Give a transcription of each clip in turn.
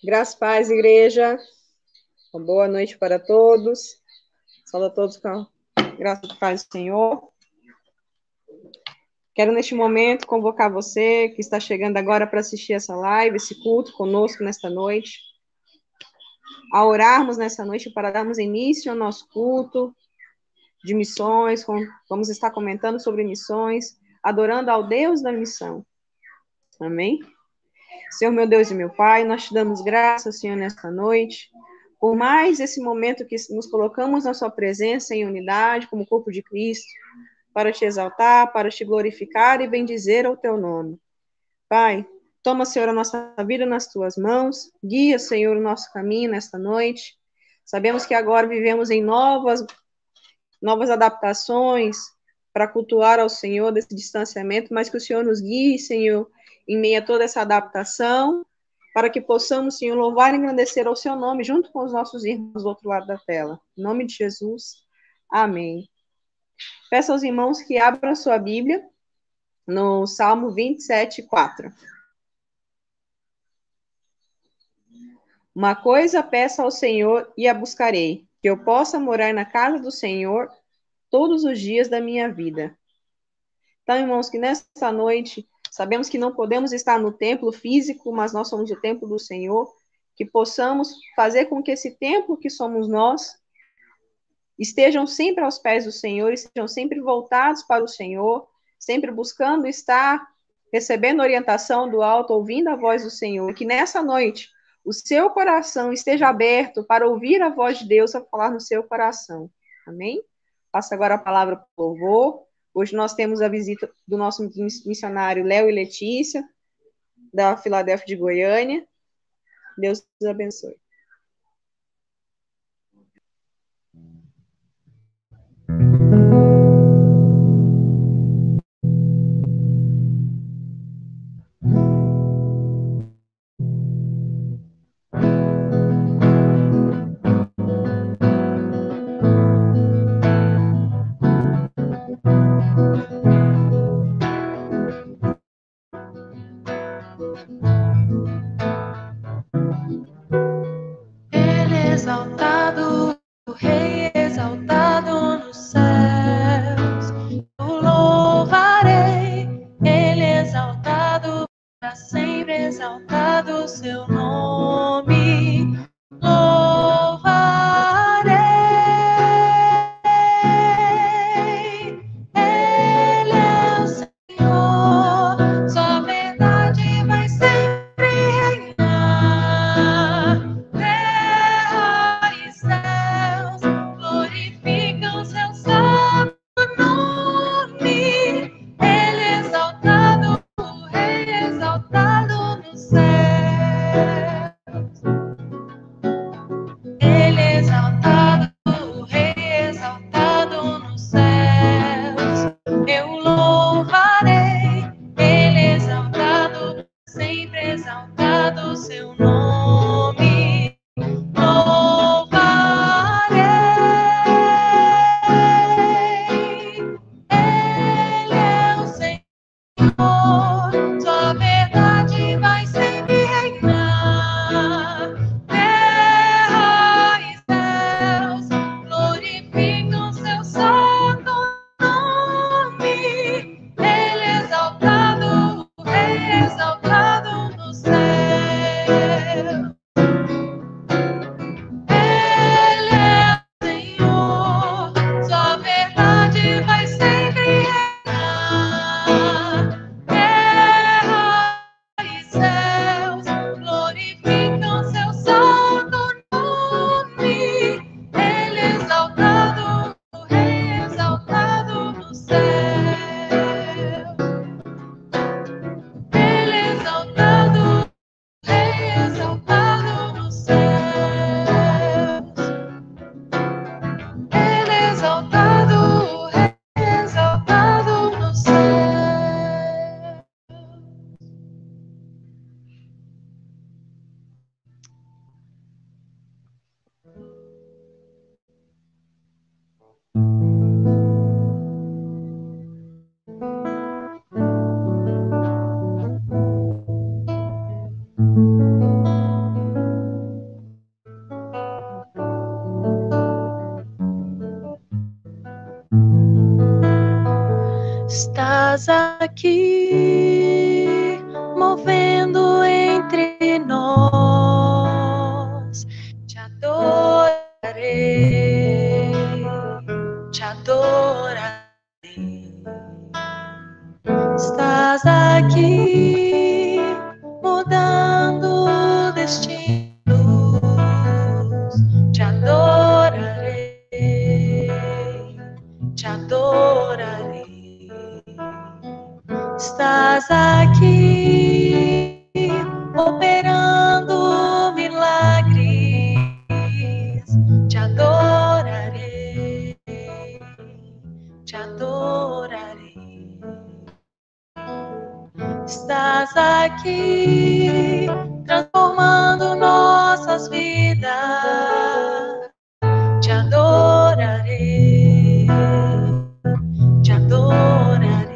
Graças e paz, igreja. Uma boa noite para todos. Saúde a todos com a graça e paz do Senhor. Quero, neste momento, convocar você que está chegando agora para assistir essa live, esse culto conosco nesta noite, a orarmos nessa noite para darmos início ao nosso culto de missões. Vamos estar comentando sobre missões, adorando ao Deus da missão. Amém? Senhor, meu Deus e meu Pai, nós te damos graças, Senhor, nesta noite, por mais esse momento que nos colocamos na sua presença em unidade, como corpo de Cristo, para te exaltar, para te glorificar e bendizer ao teu nome. Pai, toma, Senhor, a nossa vida nas tuas mãos, guia, Senhor, o nosso caminho nesta noite. Sabemos que agora vivemos em novas adaptações para cultuar ao Senhor desse distanciamento, mas que o Senhor nos guie, Senhor, em meio a toda essa adaptação, para que possamos, Senhor, louvar e engrandecer ao seu nome, junto com os nossos irmãos do outro lado da tela. Em nome de Jesus, amém. Peço aos irmãos que abram sua Bíblia no Salmo 27, 4. Uma coisa peço ao Senhor e a buscarei, que eu possa morar na casa do Senhor todos os dias da minha vida. Então, irmãos, que nesta noite, sabemos que não podemos estar no templo físico, mas nós somos o templo do Senhor, que possamos fazer com que esse templo que somos nós estejam sempre aos pés do Senhor, estejam sempre voltados para o Senhor, sempre buscando estar recebendo orientação do alto, ouvindo a voz do Senhor, que nessa noite o seu coração esteja aberto para ouvir a voz de Deus a falar no seu coração. Amém? Passo agora a palavra para o louvor. Hoje nós temos a visita do nosso missionário Léo e Letícia, da Filadélfia de Goiânia. Deus os abençoe. Exaltado, o Rei exaltado nos céus, eu louvarei, Ele exaltado, para sempre exaltado o seu nome, louvarei, Ele é o Senhor, sua verdade vai sempre reinar. Céus glorificam seu santo nome. Ele exaltado, o Rei exaltado nos céus. Ele exaltado, o Rei exaltado nos céus. Eu louvarei, Ele exaltado, sempre exaltado o seu nome. Sua verdade vai sempre reinar. Terra e céus glorificam seu santo nome. Ele exaltado, o Rei exaltado nos céus. estás aqui, movendo entre nós. Te adorarei, te adorarei. Estás aqui, mudando destinos. Te adorarei, te adorarei. Estás aqui, operando milagres. Te adorarei, te adorarei. Estás aqui, transformando nossas vidas. Te adorarei, te adorarei.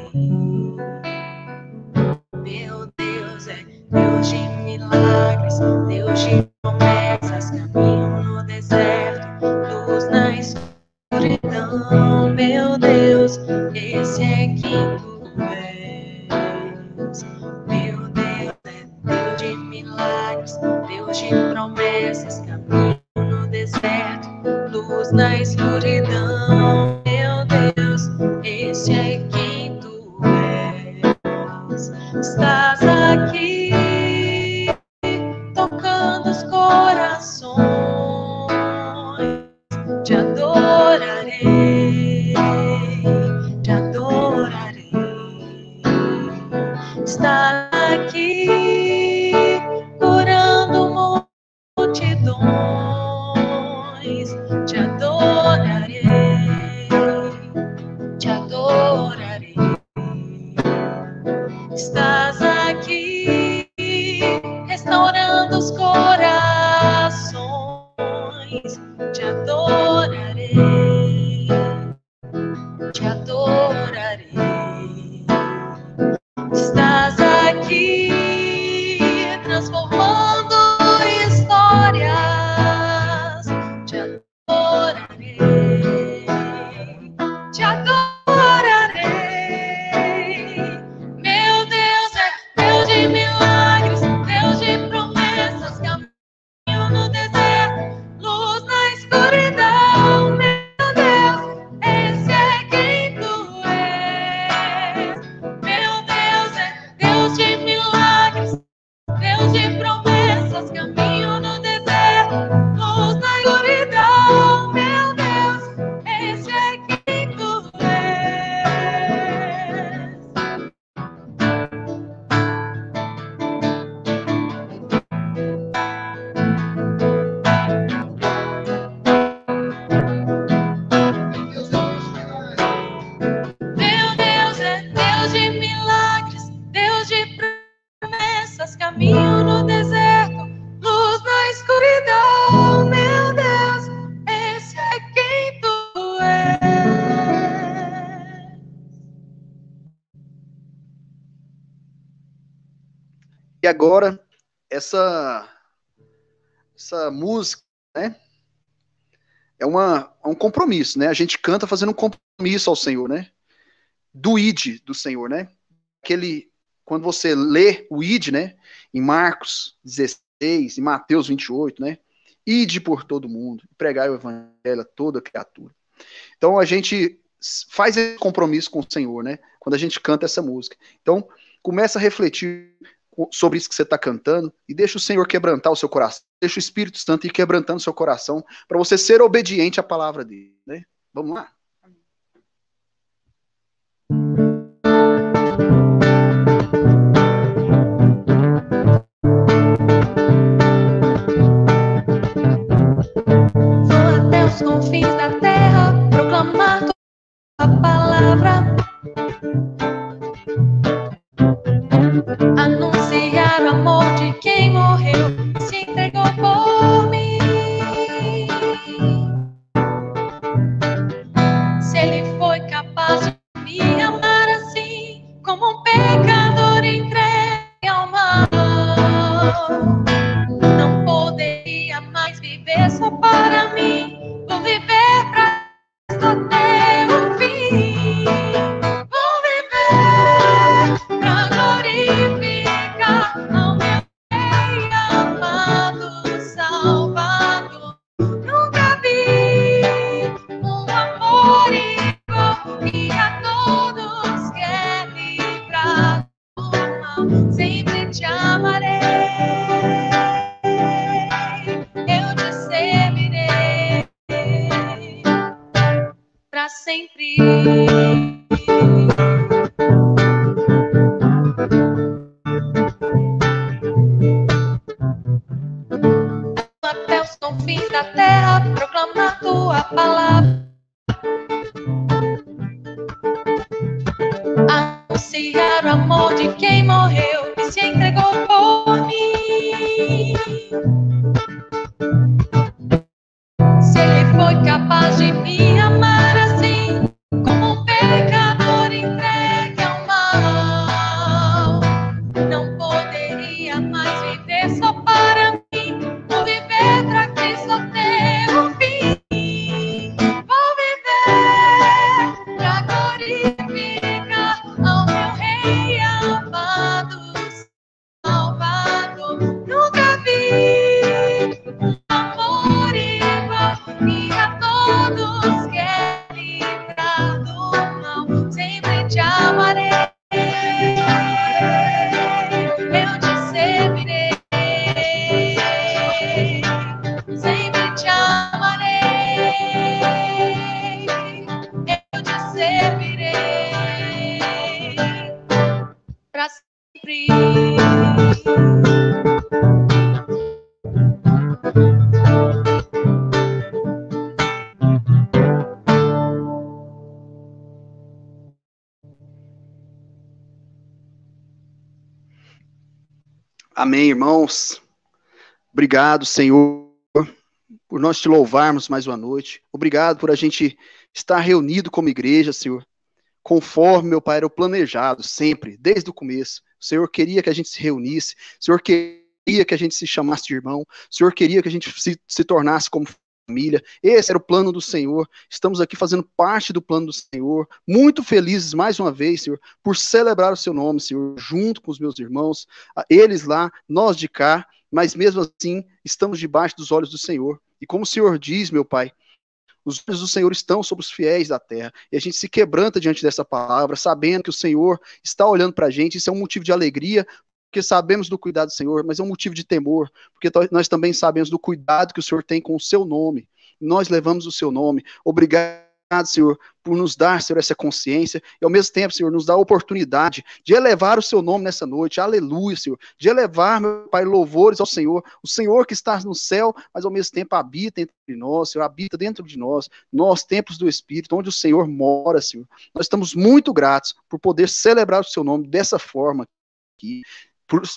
Meu Deus é Deus de milagres, Deus de promessas, caminho no deserto, luz na escuridão. Meu Deus, esse é quem tu és. Meu Deus é Deus de milagres, Deus de promessas, caminho no deserto, luz na escuridão. Meu Deus, esse é quem tu és. Estás aqui, tocando os corações. Te adorarei, te adorarei. Estás aqui, curando multidões. Te adorarei, te adorarei. Estás aqui, restaurando os corações. Te adorarei, te adorarei. Estás aqui, transformando histórias. Te adorarei, te adorarei. Meu Deus é Deus de milagres, Deus de promessas, caminho no deserto, luz na escuridão. Meu Deus, esse é quem tu és. Meu Deus é Deus de milagres, Deus de promessas, caminho no deserto, luz na escuridão. Meu Deus, esse é quem tu és. Meu Deus é Deus de milagres, Deus de promessas, caminho no deserto, luz na escuridão. Meu Deus, esse é quem tu és. E agora, essa música, né? É um compromisso, né? A gente canta fazendo um compromisso ao Senhor, né? Do ID do Senhor, né? Quando você lê o ID, né? Em Marcos 16, em Mateus 28, né? Ide por todo mundo, pregai o evangelho a toda criatura. Então a gente faz esse compromisso com o Senhor, né? Quando a gente canta essa música. Então começa a refletir sobre isso que você está cantando e deixa o Senhor quebrantar o seu coração, deixa o Espírito Santo ir quebrantando o seu coração para você ser obediente à palavra dele, né? Vamos lá? Vou até os confins da terra, proclamar tua palavra, anunciar o amor de quem morreu, se entregou por mim. Se ele foi capaz de me amar assim, como um pecador entregue ao mal, não poderia mais viver só para mim. Vou viver pra Cristo até o fim. Vou viver terra, proclama a tua palavra. Anunciar o amor de quem morreu e se entregou por mim. Se ele foi capaz de me amar assim, como um pecador entregue ao mal, não poderia mais viver só para mim, vou viver pra Cristo ter um fim. Vou viver pra glorificar ao meu Rei amado, salvado. Nunca vi um amor igual, e a todos quer livrar do mal. Sempre te amarei, eu te servirei. Sempre te amarei, eu te servirei. Pra sempre. Amém, irmãos. Obrigado, Senhor, por nós te louvarmos mais uma noite. Obrigado por a gente estar reunido como igreja, Senhor, conforme, meu Pai, era o planejado, sempre, desde o começo. O Senhor queria que a gente se reunisse, o Senhor queria que a gente se chamasse de irmão, o Senhor queria que a gente se tornasse como família. Esse era o plano do Senhor. Estamos aqui fazendo parte do plano do Senhor, muito felizes mais uma vez, Senhor, por celebrar o seu nome, Senhor, junto com os meus irmãos, eles lá, nós de cá, mas mesmo assim estamos debaixo dos olhos do Senhor. E como o Senhor diz, meu Pai, os olhos do Senhor estão sobre os fiéis da terra, e a gente se quebranta diante dessa palavra, sabendo que o Senhor está olhando para a gente. Isso é um motivo de alegria, porque sabemos do cuidado do Senhor, mas é um motivo de temor, porque nós também sabemos do cuidado que o Senhor tem com o seu nome. Nós levamos o seu nome. Obrigado, Senhor, por nos dar, Senhor, essa consciência, e ao mesmo tempo, Senhor, nos dá a oportunidade de elevar o seu nome nessa noite. Aleluia, Senhor, de elevar, meu Pai, louvores ao Senhor, o Senhor que está no céu, mas ao mesmo tempo habita entre nós, Senhor, habita dentro de nós templos do Espírito, onde o Senhor mora, Senhor. Nós estamos muito gratos por poder celebrar o seu nome dessa forma aqui,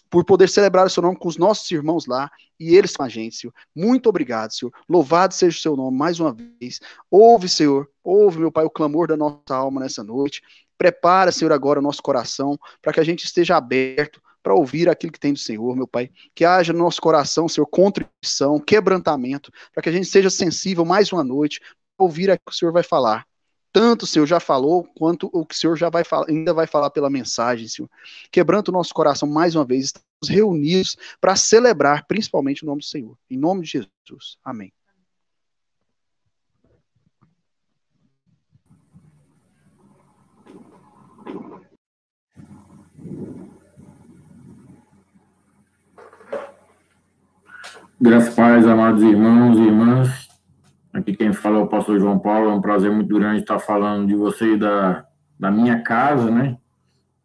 por poder celebrar o seu nome com os nossos irmãos lá, e eles com a gente, Senhor. Muito obrigado, Senhor. Louvado seja o seu nome mais uma vez. Ouve, Senhor, ouve, meu Pai, o clamor da nossa alma nessa noite. Prepara, Senhor, agora o nosso coração, para que a gente esteja aberto para ouvir aquilo que tem do Senhor, meu Pai. Que haja no nosso coração, Senhor, contrição, quebrantamento, para que a gente seja sensível mais uma noite, para ouvir aquilo que o Senhor vai falar. Tanto o Senhor já falou, quanto o que o Senhor já vai falar, ainda vai falar pela mensagem, Senhor. Quebranta o nosso coração mais uma vez. Estamos reunidos para celebrar, principalmente, o nome do Senhor. Em nome de Jesus. Amém. Graças a Deus, amados irmãos e irmãs. Aqui quem fala é o pastor João Paulo. É um prazer muito grande estar falando de vocês da minha casa, né?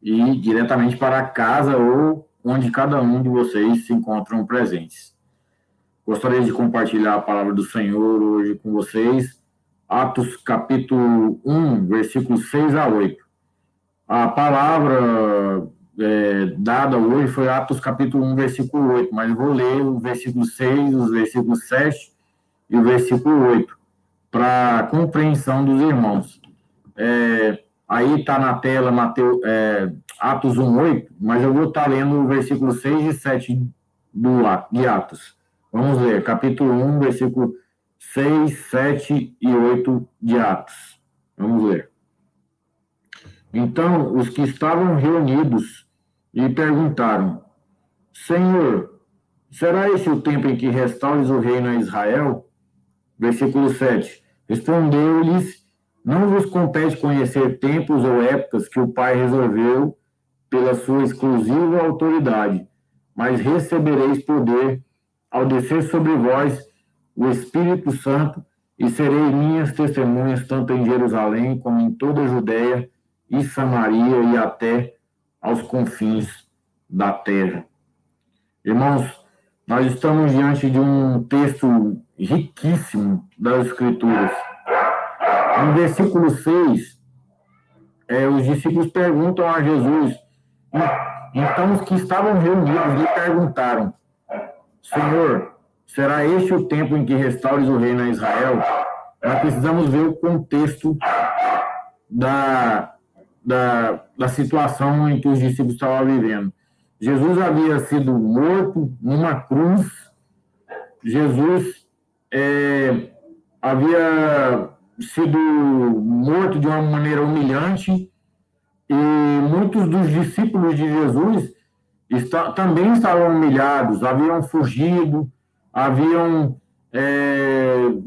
E diretamente para a casa ou onde cada um de vocês se encontram presentes. Gostaria de compartilhar a palavra do Senhor hoje com vocês. Atos capítulo 1, versículos 6 a 8. A palavra dada hoje foi Atos capítulo 1, versículo 8, mas vou ler o versículo 6, os versículos 7 e o versículo 8, para compreensão dos irmãos. Aí está na tela Atos 1, 8, mas eu vou estar lendo o versículo 6 e 7 de Atos. Vamos ler, capítulo 1, versículo 6, 7 e 8 de Atos. Vamos ler. Então, os que estavam reunidos lhe perguntaram: Senhor, será esse o tempo em que restaures o reino a Israel? Versículo 7. Respondeu-lhes: Não vos compete conhecer tempos ou épocas que o Pai resolveu pela sua exclusiva autoridade, mas recebereis poder ao descer sobre vós o Espírito Santo, e sereis minhas testemunhas tanto em Jerusalém como em toda a Judeia e Samaria e até aos confins da terra. Irmãos, nós estamos diante de um texto riquíssimo das Escrituras. No versículo 6, os discípulos perguntam a Jesus, então os que estavam reunidos lhe perguntaram, Senhor, será este o tempo em que restaures o reino a Israel? Nós precisamos ver o contexto da situação em que os discípulos estavam vivendo. Jesus havia sido morto numa cruz, Jesus havia sido morto de uma maneira humilhante, e muitos dos discípulos de Jesus também estavam humilhados, haviam fugido, haviam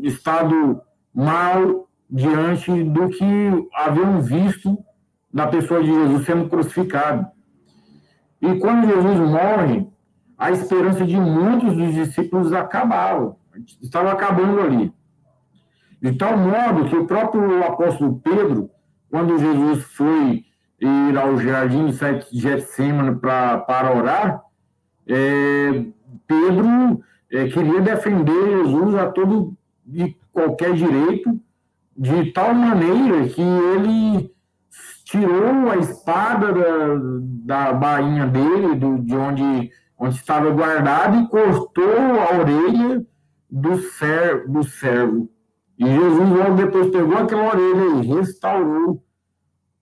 estado mal diante do que haviam visto da pessoa de Jesus sendo crucificado. E quando Jesus morre, a esperança de muitos dos discípulos estava acabando ali. De tal modo que o próprio apóstolo Pedro, quando Jesus foi ir ao jardim de Getsêmani para orar, Pedro queria defender Jesus a todo e qualquer direito, de tal maneira que ele tirou a espada da bainha dele, de onde estava guardado, e cortou a orelha do servo. E Jesus logo depois pegou aquela orelha e restaurou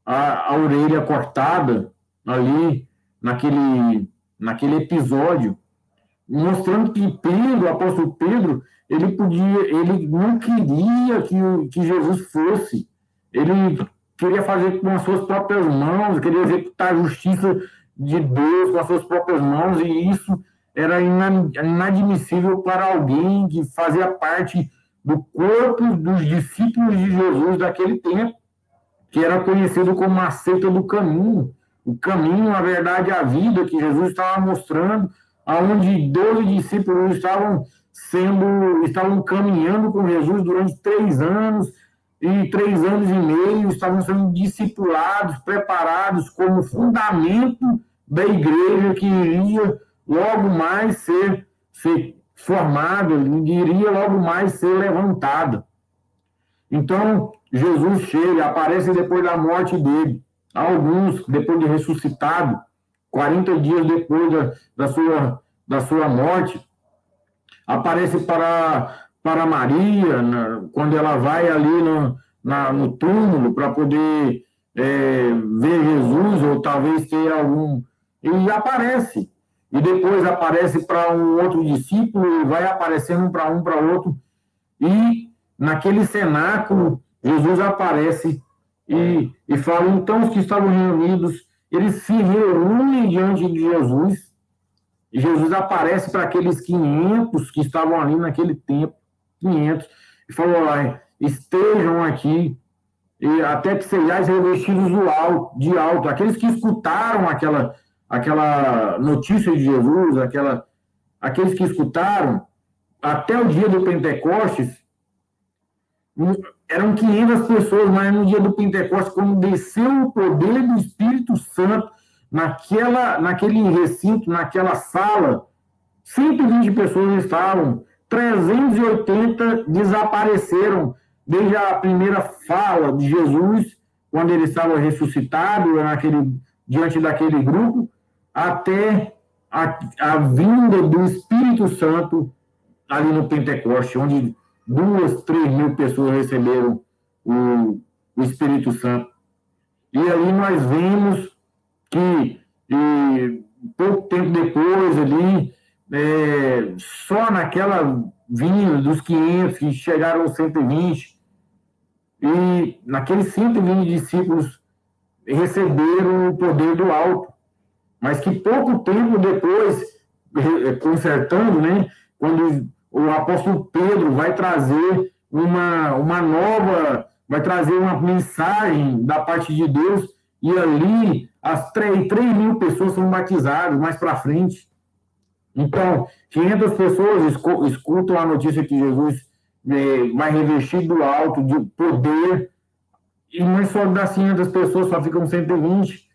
a orelha cortada ali, naquele episódio, mostrando que Pedro, o apóstolo Pedro, ele não queria que Jesus fosse, ele queria fazer com as suas próprias mãos, queria executar a justiça de Deus com as suas próprias mãos, e isso era inadmissível para alguém que fazia parte do corpo dos discípulos de Jesus daquele tempo, que era conhecido como a seita do caminho, o caminho, a verdade e a vida que Jesus estava mostrando, aonde 12 discípulos estavam caminhando com Jesus durante 3 anos, e 3 anos e meio estavam sendo discipulados, preparados como fundamento da igreja que iria logo mais ser formada, iria logo mais ser levantada. Então, Jesus chega, aparece depois da morte dele. Alguns, depois de ressuscitado, 40 dias depois da sua morte, aparece para Maria, quando ela vai ali no túmulo para poder ver Jesus, ou talvez ter algum... E aparece. E depois aparece para um outro discípulo, e vai aparecendo para outro. E naquele cenáculo, Jesus aparece e fala, então os que estavam reunidos, eles se reúnem diante de Jesus, e Jesus aparece para aqueles 500 que estavam ali naquele tempo, 500, e falou, estejam aqui, e até que sejais revestidos de alto, aqueles que escutaram aquela notícia de Jesus, aqueles que escutaram, até o dia do Pentecostes, eram 500 pessoas, mas no dia do Pentecostes, quando desceu o poder do Espírito Santo naquele recinto, naquela sala, 120 pessoas estavam, 380 desapareceram, desde a primeira fala de Jesus, quando ele estava ressuscitado, diante daquele grupo, até a vinda do Espírito Santo ali no Pentecoste, onde 2, 3 mil pessoas receberam o Espírito Santo. E ali nós vemos que pouco tempo depois ali, só naquela vinda dos 500 que chegaram aos 120, e naqueles 120 discípulos receberam o poder do alto, mas que pouco tempo depois, consertando, né, quando o apóstolo Pedro vai trazer vai trazer uma mensagem da parte de Deus, e ali as 3 mil pessoas são batizadas mais para frente. Então, 500 pessoas escutam a notícia que Jesus vai revestir do alto de poder, mas só das 500 pessoas só ficam 120.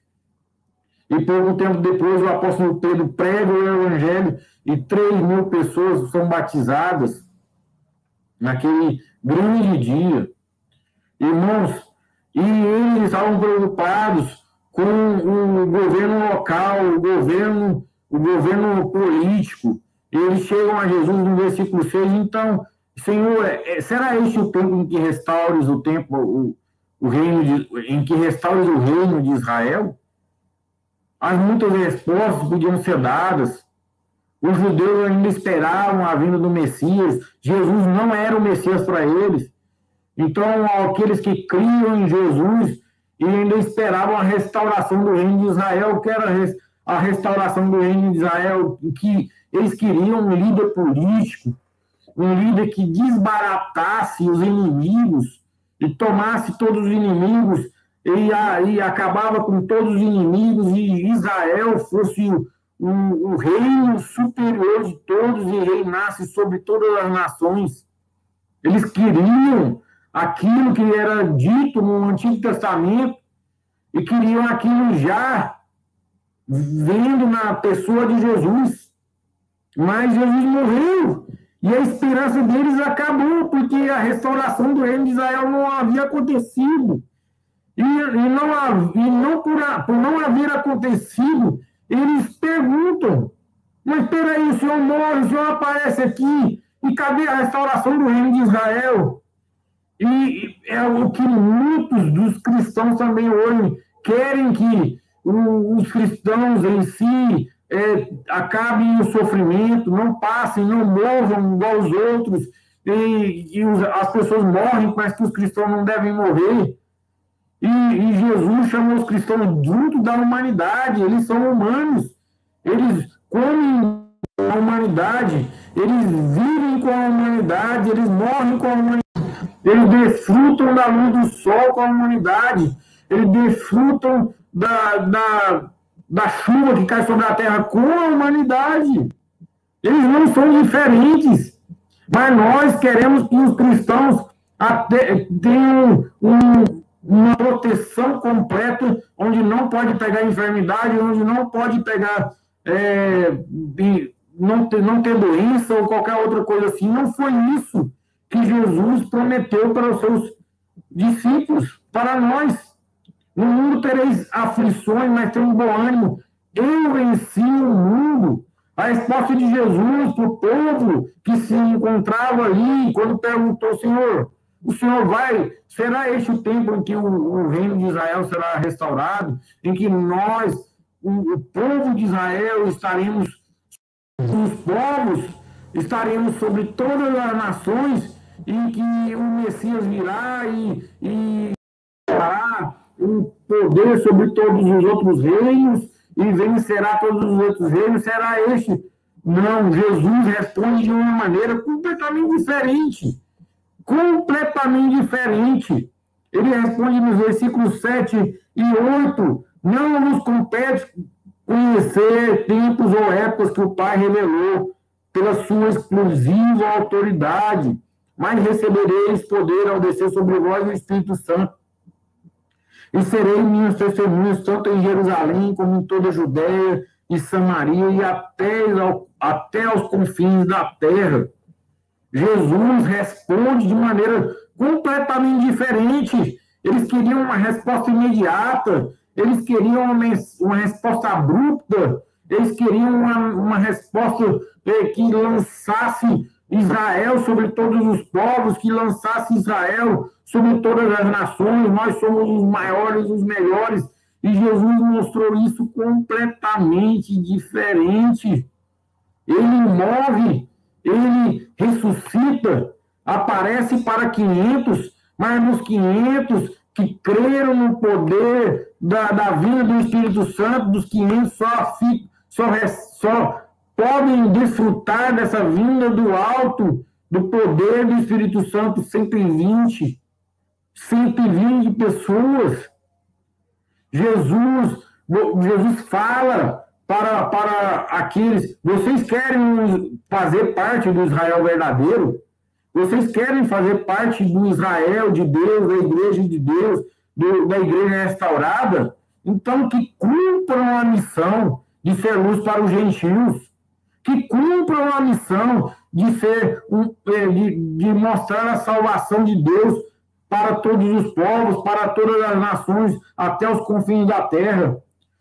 E pouco tempo depois o apóstolo Pedro prega o evangelho e 3 mil pessoas são batizadas. naquele grande dia. Irmãos, e eles estavam preocupados com o governo local, o governo político. Eles chegam a Jesus no versículo 6, então, Senhor, será este o tempo em que restaures o reino em que restaures o reino de Israel? As muitas respostas podiam ser dadas. Os judeus ainda esperavam a vinda do Messias. Jesus não era o Messias para eles. Então, aqueles que criam em Jesus e ainda esperavam a restauração do reino de Israel, que era a restauração do reino de Israel, que eles queriam um líder político, um líder que desbaratasse os inimigos e tomasse todos os inimigos e acabava com todos os inimigos, e Israel fosse o reino superior de todos e reinasse sobre todas as nações. Eles queriam aquilo que era dito no Antigo Testamento e queriam aquilo já vendo na pessoa de Jesus. Mas Jesus morreu e a esperança deles acabou, porque a restauração do reino de Israel não havia acontecido. E não por não haver acontecido, eles perguntam, mas espera aí, o Senhor morre, o Senhor aparece aqui, e cadê a restauração do reino de Israel? E é o que muitos dos cristãos também hoje querem, que os cristãos em si acabem o sofrimento, não passem, não morram igual os outros, as pessoas morrem, mas que os cristãos não devem morrer. E Jesus chamou os cristãos junto da humanidade, eles são humanos, eles comem a humanidade, eles vivem com a humanidade, eles morrem com a humanidade, eles desfrutam da luz do sol com a humanidade, eles desfrutam da chuva que cai sobre a terra com a humanidade. Eles não são diferentes, mas nós queremos que os cristãos tenham uma proteção completa, onde não pode pegar enfermidade, onde não pode pegar, não ter doença ou qualquer outra coisa assim. Não foi isso que Jesus prometeu para os seus discípulos, para nós. No mundo tereis aflições, mas tenham bom ânimo. Eu venci o mundo. A resposta de Jesus para o povo que se encontrava ali, quando perguntou, Senhor, o Senhor será este o tempo em que o reino de Israel será restaurado, em que nós, o povo de Israel, os povos, estaremos sobre todas as nações, em que o Messias virá e dará o poder sobre todos os outros reinos e vencerá todos os outros reinos? Será este? Não, Jesus responde de uma maneira completamente diferente. Completamente diferente. Ele responde nos versículos 7 e 8, não nos compete conhecer tempos ou épocas que o Pai revelou pela sua exclusiva autoridade, mas recebereis poder ao descer sobre vós o Espírito Santo. E serei minhas testemunhas, tanto em Jerusalém, como em toda a Judéia e Samaria, e até aos confins da terra. Jesus responde de maneira completamente diferente. Eles queriam uma resposta imediata, eles queriam uma resposta abrupta, eles queriam uma resposta que lançasse Israel sobre todos os povos, que lançasse Israel sobre todas as nações. Nós somos os maiores, os melhores. E Jesus mostrou isso completamente diferente. Ele morre, ele ressuscita, aparece para 500, mas nos 500 que creram no poder da vinda do Espírito Santo, dos 500 só podem desfrutar dessa vinda do alto, do poder do Espírito Santo, 120 pessoas. Jesus fala para aqueles, vocês querem fazer parte do Israel verdadeiro? Vocês querem fazer parte do Israel de Deus, da igreja de Deus, da igreja restaurada? Então que cumpram a missão de ser luz para os gentios, que cumpram cumpram a missão de ser de mostrar a salvação de Deus para todos os povos, para todas as nações, até os confins da terra.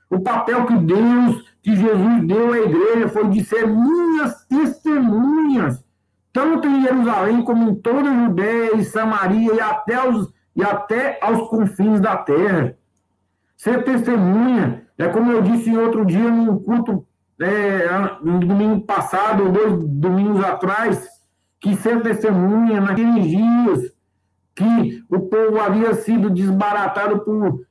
O papel que Jesus deu à igreja foi de ser minhas testemunhas, tanto em Jerusalém como em toda a Judéia e Samaria e até aos confins da terra. Ser testemunha é como eu disse em outro dia, num culto, no domingo passado, 2 domingos atrás, que ser testemunha naqueles dias que o povo havia sido desbaratado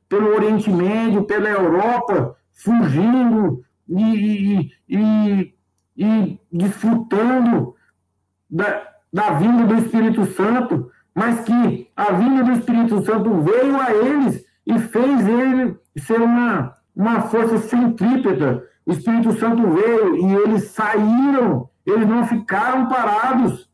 pelo Oriente Médio, pela Europa, fugindo e desfrutando da vinda do Espírito Santo, mas que a vinda do Espírito Santo veio a eles e fez ele ser uma força centrípeta. O Espírito Santo veio e eles saíram, eles não ficaram parados.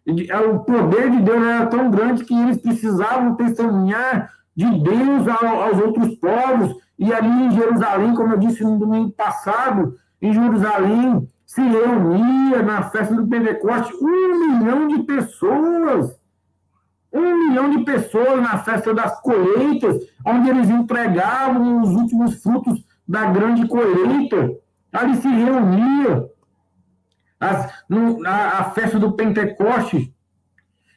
O poder de Deus era tão grande que eles precisavam testemunhar de Deus aos outros povos. E ali em Jerusalém, como eu disse no domingo passado, em Jerusalém se reunia na festa do Pentecoste 1 milhão de pessoas. 1 milhão de pessoas na festa das colheitas, onde eles entregavam os últimos frutos da grande colheita. Ali se reunia a festa do Pentecoste.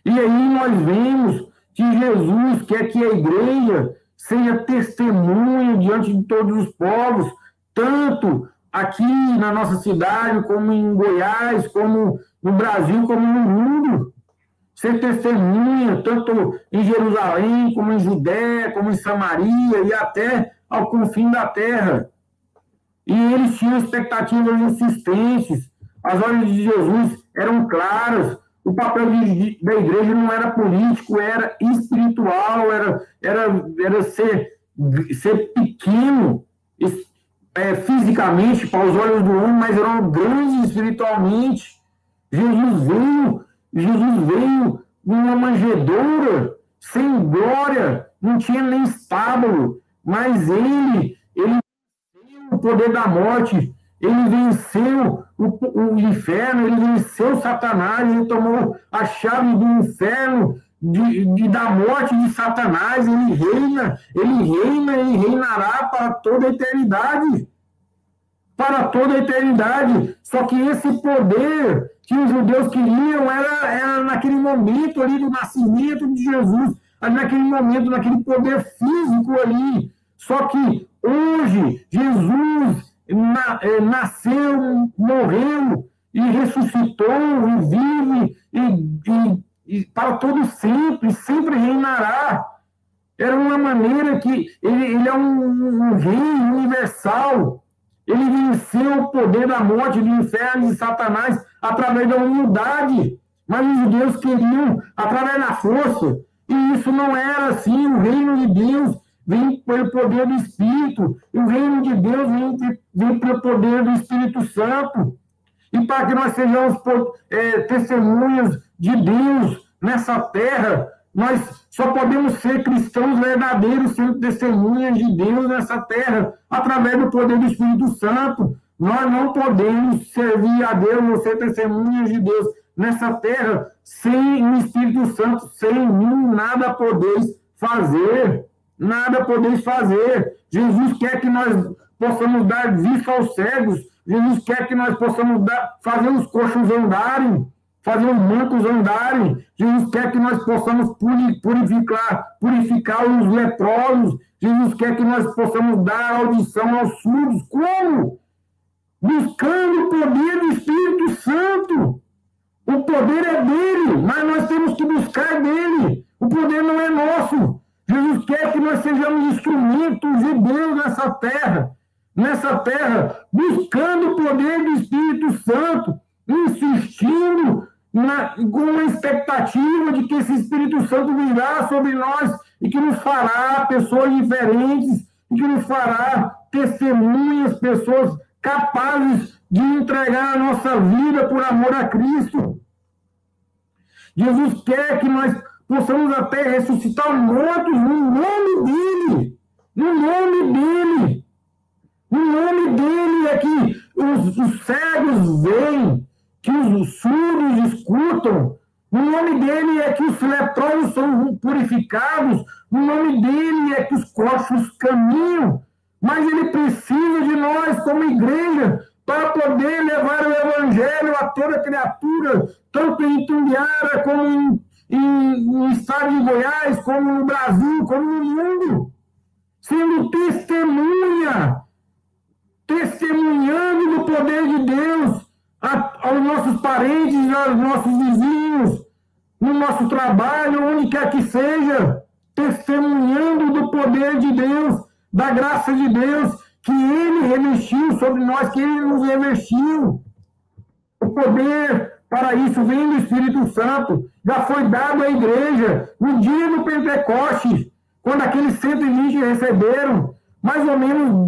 E aí nós vemos que Jesus quer que a igreja seja testemunha diante de todos os povos, tanto aqui na nossa cidade, como em Goiás, como no Brasil, como no mundo. Ser testemunha, tanto em Jerusalém, como em Judéia, como em Samaria e até ao confim da terra. E eles tinham expectativas insistentes. As ordens de Jesus eram claras. O papel da igreja não era político, era espiritual, era ser pequeno fisicamente para os olhos do homem, mas eram grandes espiritualmente. Jesus veio numa manjedoura, sem glória, não tinha nem estábulo, mas ele venceu o poder da morte, ele venceu o inferno, ele venceu Satanás, ele tomou a chave do inferno, da morte de Satanás, ele reinará para toda a eternidade. Para toda a eternidade. Só que esse poder que os judeus queriam era naquele momento ali do nascimento de Jesus, naquele momento, naquele poder físico ali. Só que hoje Jesus nasceu, morreu e ressuscitou e vive e para todo sempre reinará. Era uma maneira que ele é um rei universal. Ele venceu o poder da morte, do inferno e de Satanás através da humildade. Mas os judeus queriam através da força. E isso não era assim. O reino de Deus vem pelo poder do Espírito. O reino de Deus vem pelo poder do Espírito Santo. E para que nós sejamos testemunhas de Deus nessa terra, nós só podemos ser cristãos verdadeiros, sendo testemunhas de Deus nessa terra, através do poder do Espírito Santo. Nós não podemos servir a Deus ou ser testemunhas de Deus nessa terra sem o Espírito Santo, sem mim, nada podeis fazer. Nada podeis fazer. Jesus quer que nós possamos dar vista aos cegos. Jesus quer que nós possamos fazer os coxos andarem, fazer os mancos andarem. Jesus quer que nós possamos purificar os leprosos. Jesus quer que nós possamos dar audição aos surdos. Como? Buscando o poder do Espírito Santo. O poder é dele, mas nós temos que buscar dele. O poder não é nosso. Jesus quer que nós sejamos instrumentos de Deus nessa terra, buscando o poder do Espírito Santo, insistindo com a expectativa de que esse Espírito Santo virá sobre nós e que nos fará pessoas diferentes, e que nos fará testemunhas, pessoas capazes de entregar a nossa vida por amor a Cristo. Jesus quer que nós possamos até ressuscitar mortos no nome dele. No nome dele. No nome dele é que os cegos veem que os surdos escutam, no nome dele é que os leprosos são purificados, no nome dele é que os coxos caminham, mas ele precisa de nós como igreja para poder levar o evangelho a toda criatura, tanto em Itumbiara como no estado de Goiás, como no Brasil, como no mundo, sendo testemunhando do poder de Deus aos nossos parentes, aos nossos vizinhos, no nosso trabalho, onde quer que seja, testemunhando do poder de Deus, da graça de Deus, que Ele revestiu sobre nós, que Ele nos revestiu. O poder para isso vem do Espírito Santo, já foi dado à igreja no dia do Pentecostes, quando aqueles 120 receberam, mais ou menos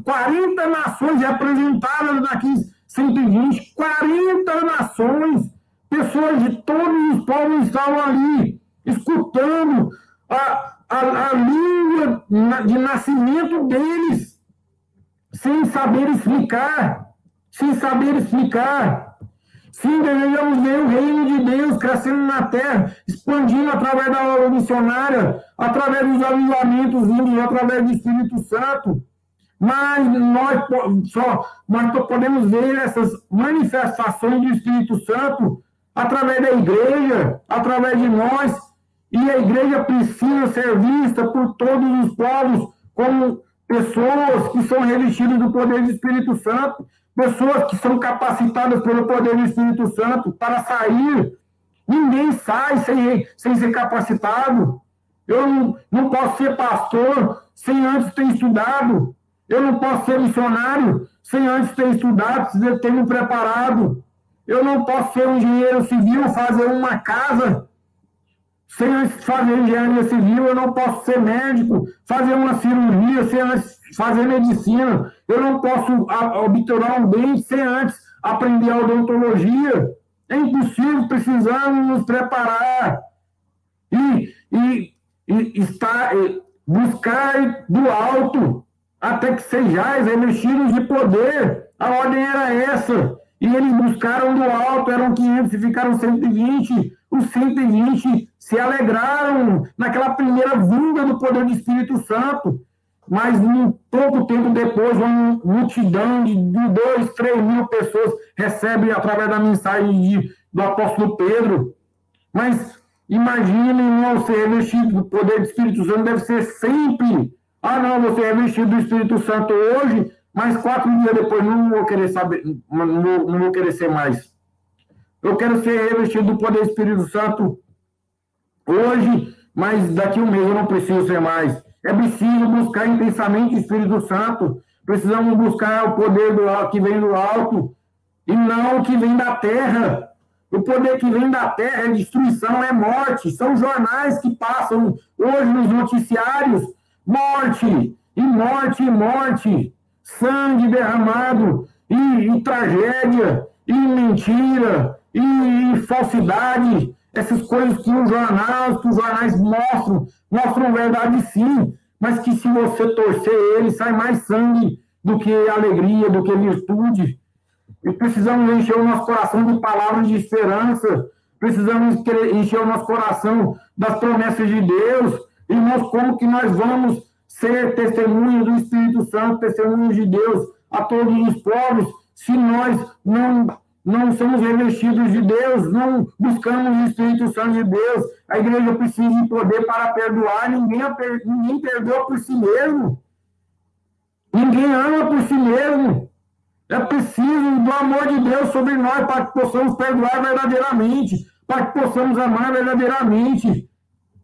40 nações representadas naqueles 120, 40 nações, pessoas de todos os povos estavam ali, escutando a língua de nascimento deles, sem saber explicar. Sim, desejamos ver o reino de Deus crescendo na terra, expandindo através da obra missionária, através dos avivamentos vindos, através do Espírito Santo. Mas nós podemos ver essas manifestações do Espírito Santo através da igreja, através de nós, e a igreja precisa ser vista por todos os povos como pessoas que são revestidas do poder do Espírito Santo, pessoas que são capacitadas pelo poder do Espírito Santo para sair. Ninguém sai sem ser capacitado. Eu não posso ser pastor sem antes ter estudado. Eu não posso ser missionário sem antes ter estudado, sem ter me preparado. Eu não posso ser um engenheiro civil, fazer uma casa sem antes fazer engenharia civil. Eu não posso ser médico, fazer uma cirurgia sem antes fazer medicina. Eu não posso obturar um bem sem antes aprender a odontologia. É impossível, precisamos nos preparar e buscar do alto até que sejais revestidos de poder. A ordem era essa. E eles buscaram do alto, eram 500 e ficaram 120. Os 120 se alegraram naquela primeira vinda do poder do Espírito Santo. Mas, pouco tempo depois, uma multidão de 2, 3 mil pessoas recebe através da mensagem do apóstolo Pedro. Mas, imaginem, não ser revestido do poder do Espírito Santo deve ser sempre. Não, você é revestido do Espírito Santo hoje, mas 4 dias depois não vou querer saber, não vou querer ser mais. Eu quero ser revestido do poder do Espírito Santo hoje, mas daqui a um mês eu não preciso ser mais. É preciso buscar intensamente o Espírito Santo. Precisamos buscar o poder que vem do alto e não o que vem da terra. O poder que vem da terra é destruição, é morte. São jornais que passam hoje nos noticiários. Morte, e morte, e morte. Sangue derramado, e tragédia, e mentira, e falsidade. Essas coisas que os jornais mostram verdade sim, mas que se você torcer ele, sai mais sangue do que alegria, do que virtude. E precisamos encher o nosso coração de palavras de esperança, precisamos encher o nosso coração das promessas de Deus. Irmãos, como que nós vamos ser testemunhas do Espírito Santo, testemunhas de Deus a todos os povos, se nós não somos revestidos de Deus, não buscamos o Espírito Santo de Deus? A igreja precisa de poder para perdoar. Ninguém perdoa por si mesmo. Ninguém ama por si mesmo. É preciso do amor de Deus sobre nós para que possamos perdoar verdadeiramente, para que possamos amar verdadeiramente.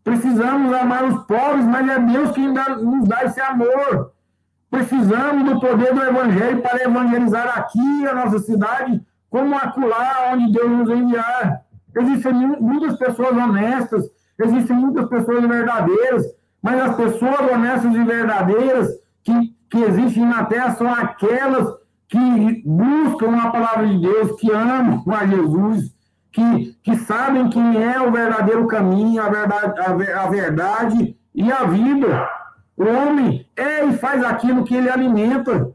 Precisamos amar os pobres, mas é Deus quem nos dá esse amor. Precisamos do poder do Evangelho para evangelizar aqui a nossa cidade, como acolá, onde Deus nos enviar. Existem muitas pessoas honestas, existem muitas pessoas verdadeiras, mas as pessoas honestas e verdadeiras que existem na terra são aquelas que buscam a palavra de Deus, que amam a Jesus, que sabem quem é o verdadeiro caminho, a verdade e a vida. O homem é e faz aquilo que ele alimenta.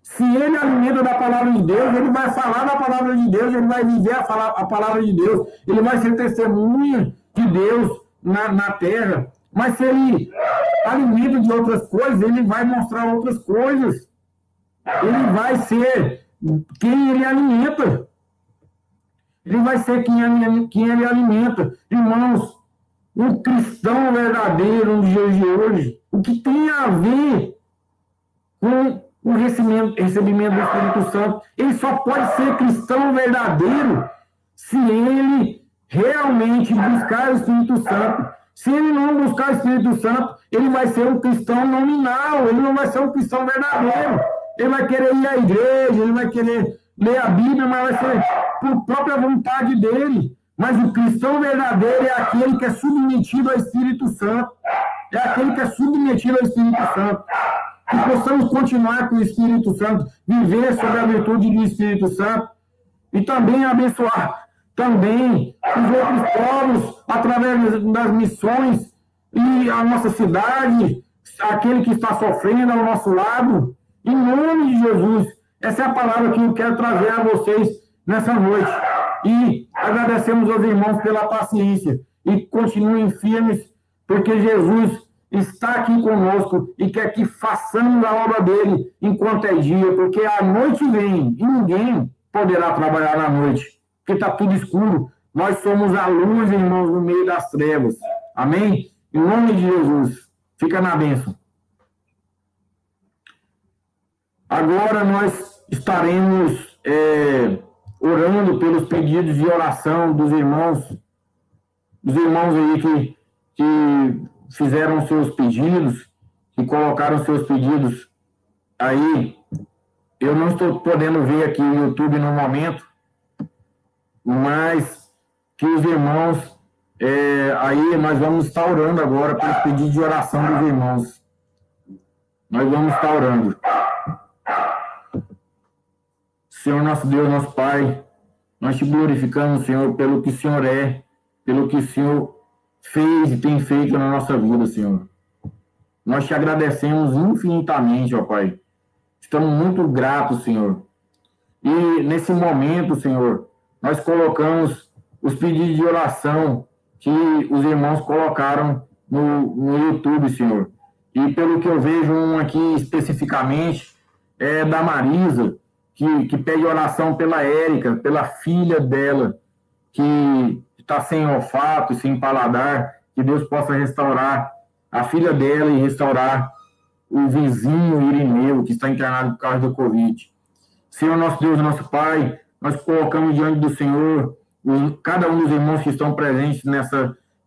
Se ele alimenta da palavra de Deus, ele vai falar da palavra de Deus, ele vai viver a palavra de Deus, ele vai ser testemunha de Deus na terra. Mas se ele alimenta de outras coisas, ele vai mostrar outras coisas. Ele vai ser quem ele alimenta. Ele vai ser quem ele alimenta. Irmãos, um cristão verdadeiro nos dias de hoje, o que tem a ver com o recebimento do Espírito Santo, ele só pode ser cristão verdadeiro se ele realmente buscar o Espírito Santo. Se ele não buscar o Espírito Santo, ele vai ser um cristão nominal, ele não vai ser um cristão verdadeiro. Ele vai querer ir à igreja, ele vai querer ler a Bíblia, mas vai ser por própria vontade dele. Mas o cristão verdadeiro é aquele que é submetido ao Espírito Santo. É aquele que é submetido ao Espírito Santo. Que possamos continuar com o Espírito Santo, viver sobre a virtude do Espírito Santo e também abençoar também os outros povos através das missões e a nossa cidade, aquele que está sofrendo ao nosso lado, em nome de Jesus. Essa é a palavra que eu quero trazer a vocês nessa noite. E agradecemos aos irmãos pela paciência e continuem firmes, porque Jesus está aqui conosco e quer que façamos a obra dele enquanto é dia, porque a noite vem e ninguém poderá trabalhar na noite, porque está tudo escuro. Nós somos a luz, irmãos, no meio das trevas. Amém? Em nome de Jesus. Fica na bênção. Agora nós estaremos orando pelos pedidos de oração dos irmãos aí que fizeram seus pedidos, que colocaram seus pedidos aí. Eu não estou podendo ver aqui no YouTube no momento, mas que os irmãos, aí nós vamos estar orando agora pelos pedidos de oração dos irmãos. Nós vamos estar orando. Senhor, nosso Deus, nosso Pai, nós te glorificamos, Senhor, pelo que o Senhor é, pelo que o Senhor fez e tem feito na nossa vida, Senhor. Nós te agradecemos infinitamente, ó Pai. Estamos muito gratos, Senhor. E nesse momento, Senhor, nós colocamos os pedidos de oração que os irmãos colocaram no YouTube, Senhor. E pelo que eu vejo um aqui especificamente, é da Marisa, que pede oração pela Érica, pela filha dela, que está sem olfato e sem paladar, que Deus possa restaurar a filha dela e restaurar o vizinho Irineu, que está internado por causa do Covid. Senhor, nosso Deus, nosso Pai, nós colocamos diante do Senhor cada um dos irmãos que estão presentes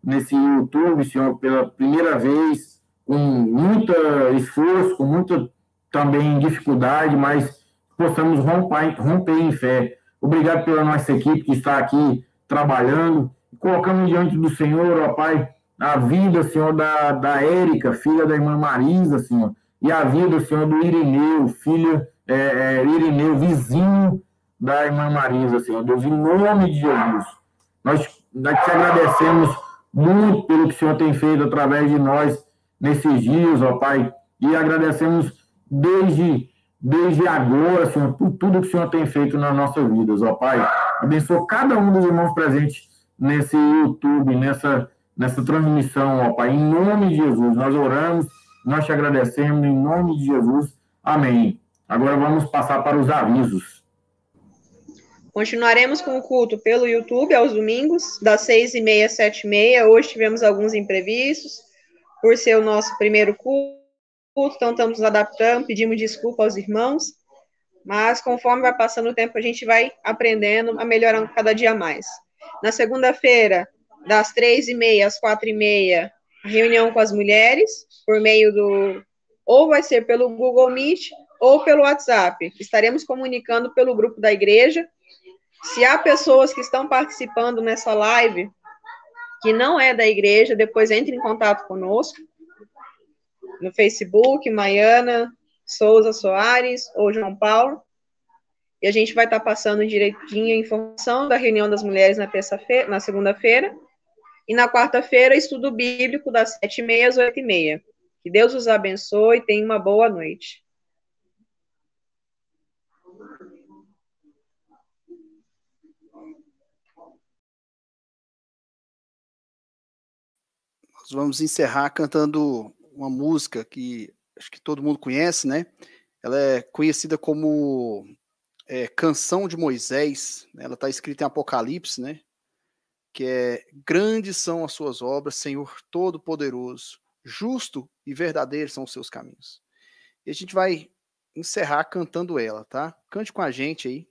nesse YouTube, Senhor, pela primeira vez, com muito esforço, com muita também dificuldade, mas possamos romper em fé. Obrigado pela nossa equipe que está aqui trabalhando. Colocamos diante do Senhor, ó Pai, a vida, Senhor, da Érica, filha da irmã Marisa, Senhor, e a vida, Senhor, do Irineu, Irineu, vizinho da irmã Marisa, Senhor. Deus, em nome de Jesus, nós te agradecemos muito pelo que o Senhor tem feito através de nós nesses dias, ó Pai, e agradecemos desde agora, Senhor, por tudo que o Senhor tem feito nas nossas vidas, ó Pai. Abençoa cada um dos irmãos presentes nesse YouTube, nessa transmissão, ó Pai. Em nome de Jesus, nós oramos, nós te agradecemos, em nome de Jesus. Amém. Agora vamos passar para os avisos. Continuaremos com o culto pelo YouTube aos domingos, das 6h30 às 7h30. Hoje tivemos alguns imprevistos, por ser o nosso primeiro culto, então estamos nos adaptando, pedimos desculpa aos irmãos, mas conforme vai passando o tempo, a gente vai aprendendo, a melhorando cada dia mais. Na segunda-feira, das 3h30 às 4h30, a reunião com as mulheres, por meio ou vai ser pelo Google Meet, ou pelo WhatsApp. Estaremos comunicando pelo grupo da igreja. Se há pessoas que estão participando nessa live, que não é da igreja, depois entre em contato conosco, no Facebook, Maiana Souza Soares ou João Paulo, e a gente vai estar passando direitinho a informação da reunião das mulheres na segunda-feira, e na quarta-feira, estudo bíblico das 7h30 às 8h30. Que Deus os abençoe e tenha uma boa noite. vamos encerrar cantando uma música que acho que todo mundo conhece, né? Ela é conhecida como Canção de Moisés, né? Ela está escrita em Apocalipse, né? Que é: grandes são as suas obras, Senhor Todo-Poderoso, justo e verdadeiro são os seus caminhos. E a gente vai encerrar cantando ela, tá? Cante com a gente aí.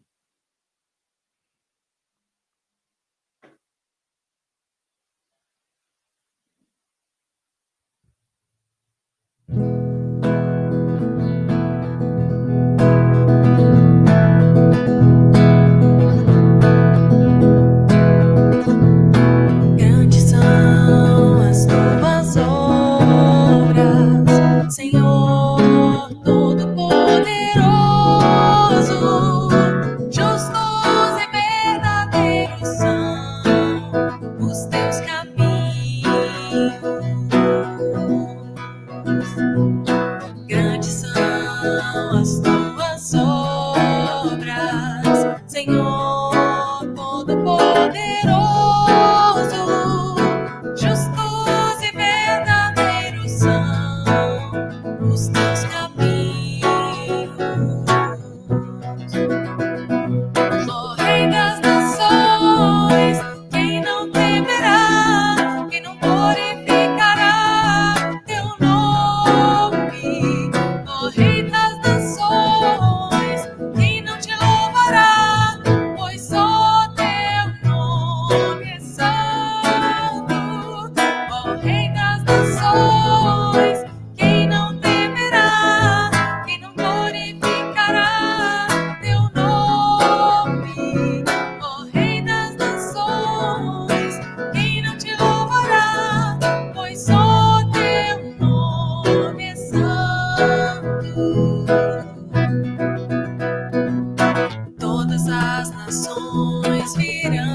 Grandes são as tuas obras, Senhor Todo-Poderoso, justos e verdadeiros são os teus caminhos. Grandes são as tuas obras, Senhor Todo-Poderoso, justos e verdadeiros são os teus caminhos. Ó Rei das nações, quem não temerá, quem não glorificará teu nome? Ó Rei das nações, quem não te louvará, pois só teu nome é santo. Ó Rei das nações, quem não temerá, quem não glorificará teu nome? Ó Rei das nações, quem não te louvará, pois só teu nome é santo. Todas as nações virão